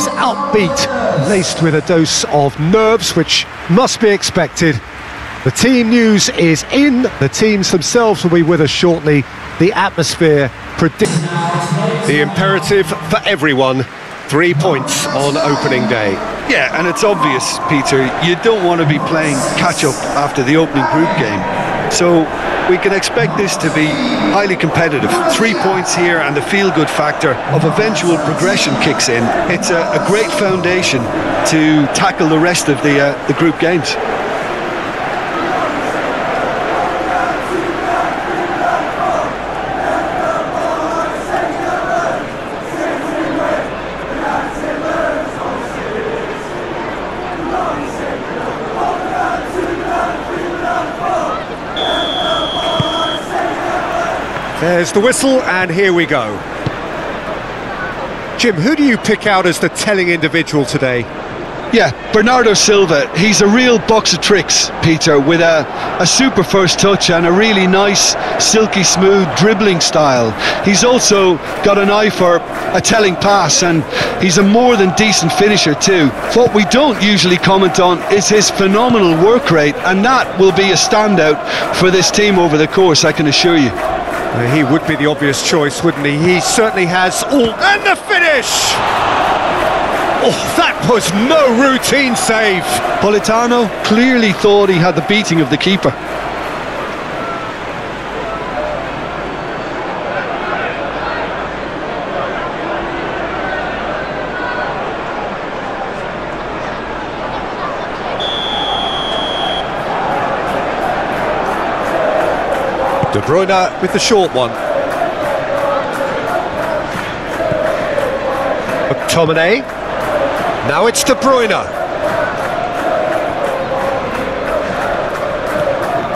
is upbeat, laced with a dose of nerves, which must be expected. The team news is in. The teams themselves will be with us shortly. The atmosphere predicts. The imperative for everyone, 3 points on opening day. Yeah, and it's obvious, Peter, you don't want to be playing catch-up after the opening group game. So we can expect this to be highly competitive. 3 points here and the feel-good factor of eventual progression kicks in. It's a great foundation to tackle the rest of the group games. There's the whistle, and here we go. Jim, who do you pick out as the telling individual today? Yeah, Bernardo Silva. He's a real box of tricks, Peter, with a super first touch and a really nice, silky smooth dribbling style. He's also got an eye for a telling pass, and he's a more than decent finisher too. What we don't usually comment on is his phenomenal work rate, and that will be a standout for this team over the course, I can assure you. He would be the obvious choice, wouldn't he? He certainly has all... And the finish! Oh, that was no routine save. Politano clearly thought he had the beating of the keeper. De Bruyne with the short one. McTominay. Now it's De Bruyne.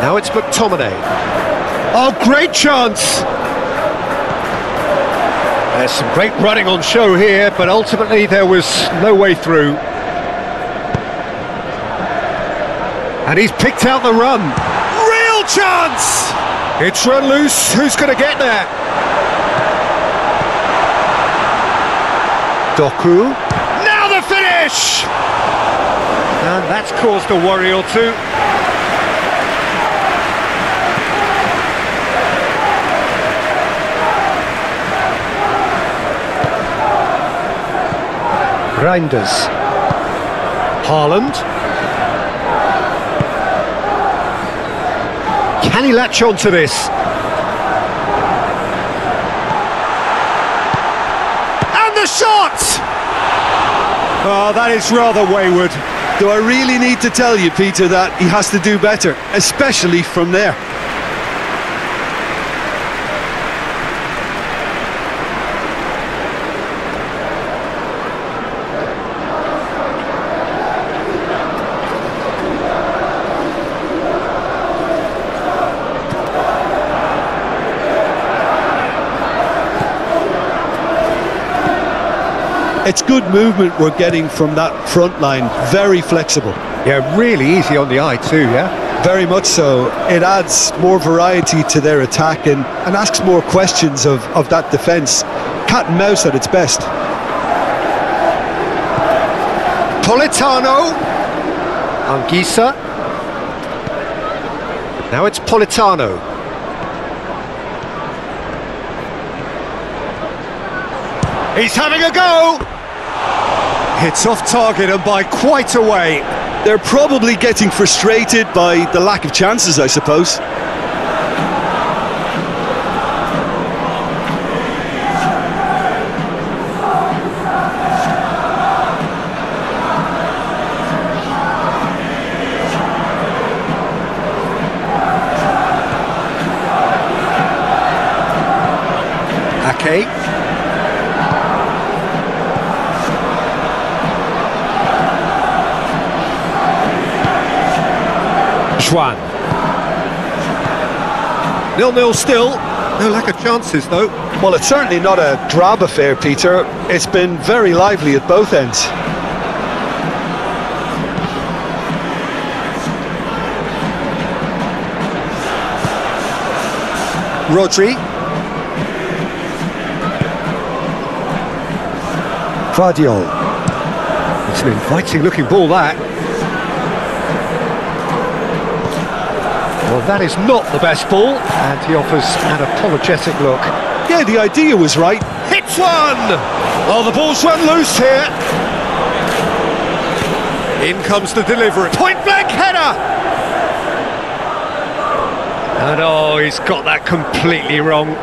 Now it's McTominay. Oh, great chance! There's some great running on show here, but ultimately there was no way through. And he's picked out the run. Real chance! It's run loose. Who's going to get there? Doku. Now the finish! And that's caused a worry or two. Reinders. Haaland. Can he latch on to this? And the shot! Oh, that is rather wayward. Do I really need to tell you, Peter, that he has to do better, especially from there? It's good movement we're getting from that front line, very flexible. Yeah, really easy on the eye too, yeah? Very much so. It adds more variety to their attack and asks more questions of that defence. Cat and mouse at its best. Politano. Anguissa. Now it's Politano. He's having a go! It's off target and by quite a way. They're probably getting frustrated by the lack of chances, I suppose. Ake. Juan. 0-0 still. No lack of chances, though. Well, it's certainly not a drab affair, Peter. It's been very lively at both ends. Rodri. Guardiol. It's an inviting looking ball, that. Well, that is not the best ball, and he offers an apologetic look. Yeah, the idea was right. Hits one! Oh, the ball's run loose here. In comes the delivery. Point-blank header! And oh, he's got that completely wrong.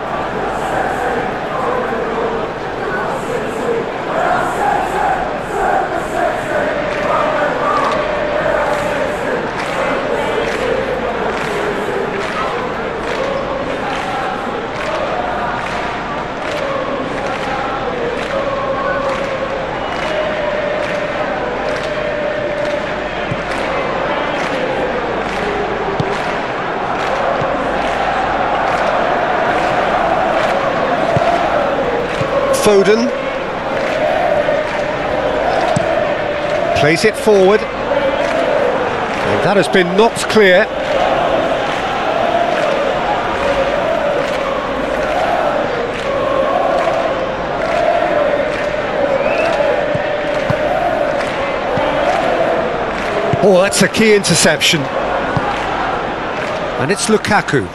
Foden plays it forward, and that has been knocked clear. Oh, that's a key interception, and it's Lukaku.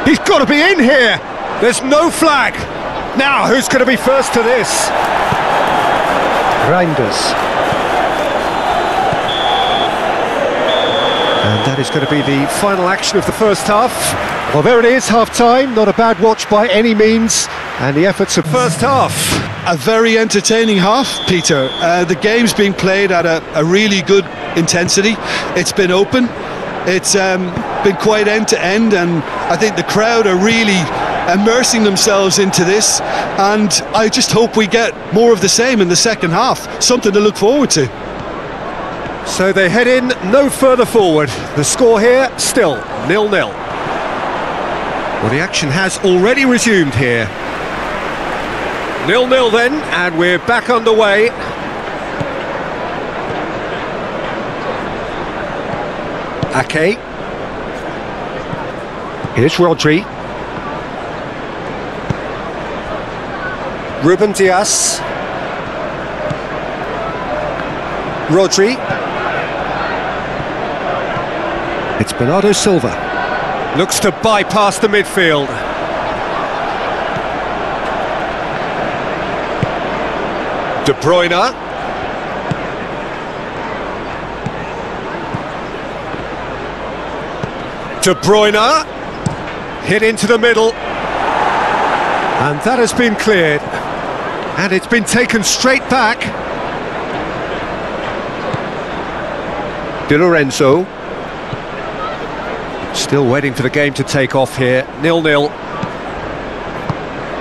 He's got to be in here! There's no flag! Now, who's going to be first to this? Reinders. And that is going to be the final action of the first half. Well, there it is, half-time. Not a bad watch by any means. And the efforts of first half. A very entertaining half, Peter. The game's being played at a really good intensity. It's been open. It's been quite end-to-end, and I think the crowd are really immersing themselves into this, and I just hope we get more of the same in the second half. Something to look forward to. So they head in no further forward. The score here, still 0-0. Well, the action has already resumed here. 0-0 then, and we're back underway. Ake. Here's Rodri. Ruben Dias. Rodri. It's Bernardo Silva. Looks to bypass the midfield. De Bruyne. De Bruyne. Hit into the middle. And that has been cleared. And it's been taken straight back. Di Lorenzo. Still waiting for the game to take off here. 0-0.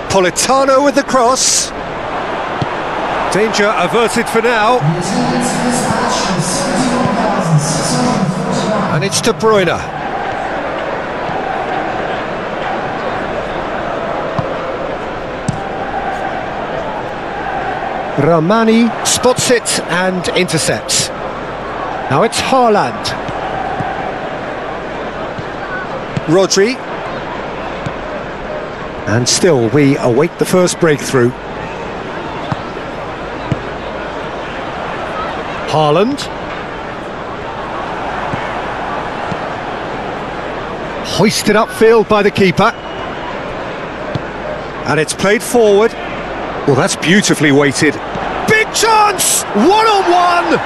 Politano with the cross. Danger averted for now. And it's De Bruyne. Ramani spots it and intercepts. Now it's Haaland. Rodri. And still we await the first breakthrough. Haaland. Hoisted upfield by the keeper. And it's played forward. Well, that's beautifully weighted. Big chance! One-on-one!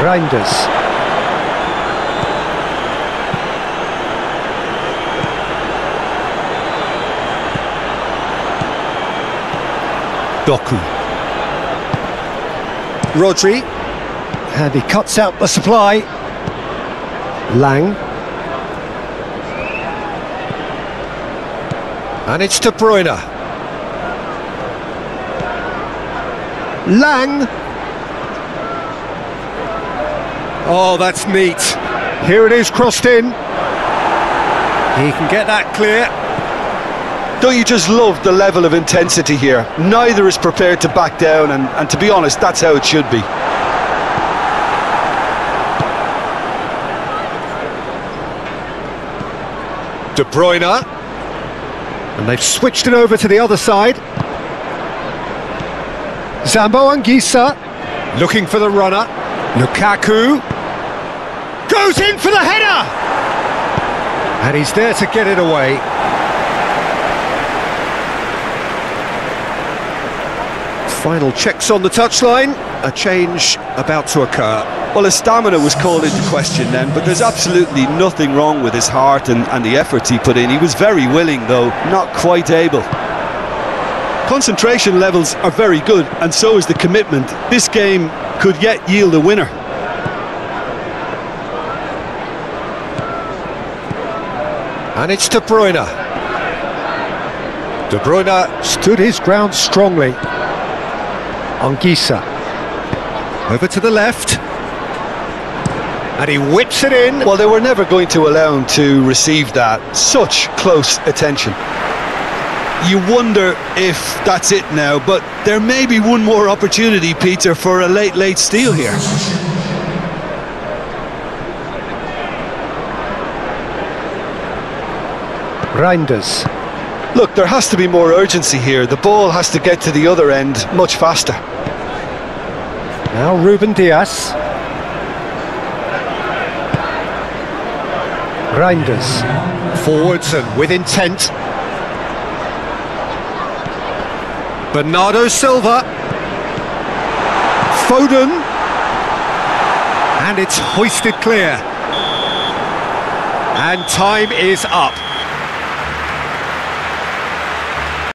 Reinders. Doku. Rodri. And he cuts out the supply. Lang. And it's De Bruyne. Lang. Oh, that's neat. Here it is, crossed in. He can get that clear. Don't you just love the level of intensity here? Neither is prepared to back down, and to be honest, that's how it should be. De De Bruyne. And they've switched it over to the other side. Zambo Anguissa, looking for the runner. Lukaku. Goes in for the header! And he's there to get it away. Final checks on the touchline. A change about to occur. Well, his stamina was called into question then, but there's absolutely nothing wrong with his heart and the efforts he put in. He was very willing, though, not quite able. Concentration levels are very good, and so is the commitment. This game could yet yield a winner. And it's De Bruyne. De Bruyne stood his ground strongly. Anguissa. Over to the left. And he whips it in. Well, they were never going to allow him to receive that. Such close attention. You wonder if that's it now, but there may be one more opportunity, Peter, for a late steal here. Reinders. Look, there has to be more urgency here. The ball has to get to the other end much faster. Now Ruben Dias. Reinders. Forwards and with intent. Bernardo Silva. Foden. And it's hoisted clear. And time is up.